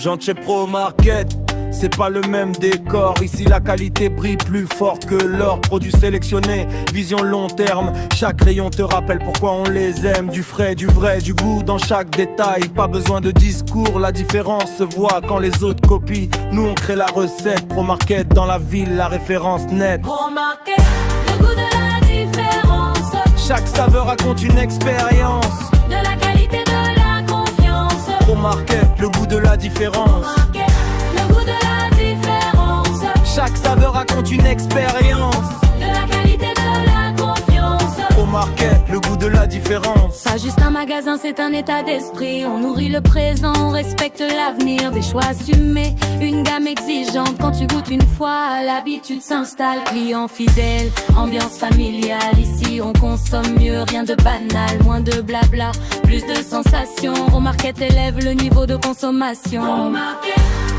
Jean-Chez Pro Market, c'est pas le même décor. Ici la qualité brille plus forte que l'or. Produits sélectionnés, vision long terme. Chaque rayon te rappelle pourquoi on les aime. Du frais, du vrai, du goût dans chaque détail. Pas besoin de discours, la différence se voit quand les autres copient. Nous on crée la recette. Pro Market dans la ville, la référence nette. Pro Market, le goût de la différence. Chaque saveur raconte une expérience. De la qualité, de la confiance. Pro Market, le goût de la différence. Market, le goût de la différence. Chaque saveur raconte une expérience. De la qualité, de la confiance. Pro Market, le goût de la différence. Pas juste un magasin, c'est un état d'esprit. On nourrit le présent, on respecte l'avenir. Des choix assumés, une gamme exigeante. Quand tu goûtes une fois, l'habitude s'installe. Client fidèle, ambiance familiale. Ici on consomme mieux, rien de banal. Moins de blabla, plus de sensations. Pro Market élève le niveau de consommation. Pro Market,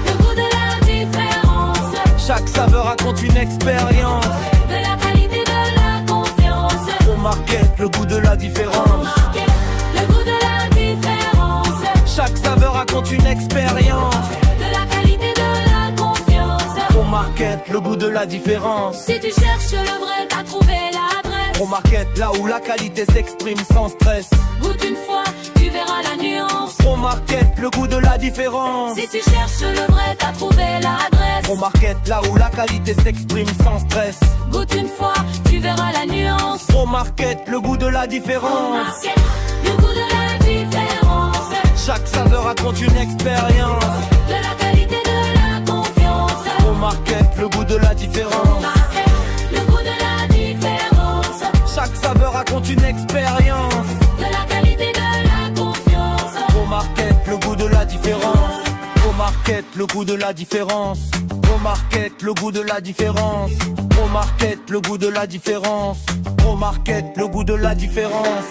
le goût de la différence. Chaque saveur raconte une expérience. De la qualité, de la confiance. Pro Market, le goût de la différence. Market, le goût de la différence. Chaque saveur raconte une expérience. De la qualité, de la confiance. Pro Market, le goût de la différence. Si tu cherches le vrai, t'as trouvé l'adresse. Pro Market, là où la qualité s'exprime sans stress. Goûte une fois, tu verras la nuance. Pro Market, le goût de la différence. Si tu cherches le vrai, t'as trouvé l'adresse. Pro Market, là où la qualité s'exprime sans stress. Goûte une fois, tu verras la nuance. Pro Market, le goût de la Pro différence. Market, le goût de la différence. Chaque saveur raconte une expérience. De la qualité, de la confiance. Pro Market, le goût de la différence. Market, le goût de la différence. Chaque saveur raconte une expérience. De la qualité, de la confiance. Pro Market, le goût de la différence. Pro Market, le goût de la différence. Pro Market, le goût de la différence. Pro Market, le goût de la différence. Pro Market, le goût de la différence.